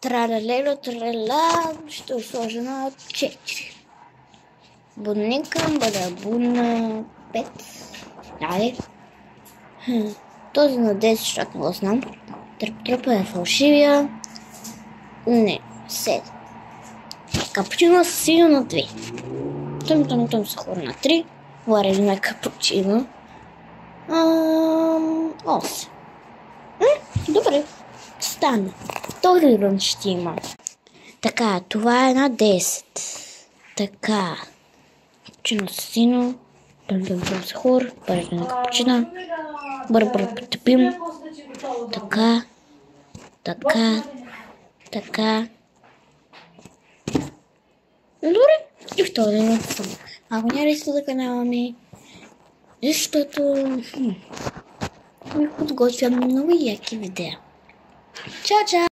Тралелело, тралела, ще сложа на 4. Будникам бъде будна 5. Дали. Този на 10, защото не го знам. Тръпа е фалшивия. Не, 7. Капучино с синьо на 2. Том сахар на 3. Варили капучино. 8. Добре. Стана. Втори рън ще има. Така, това е на 10. Така. Капучино с синьо. Том сахар. Варили на капучино. Бърбър потъпим. Така. Добре. И втори рън. Абонирайте за канала ми. Защото ми подготвям много яки видеа. Чао, чао!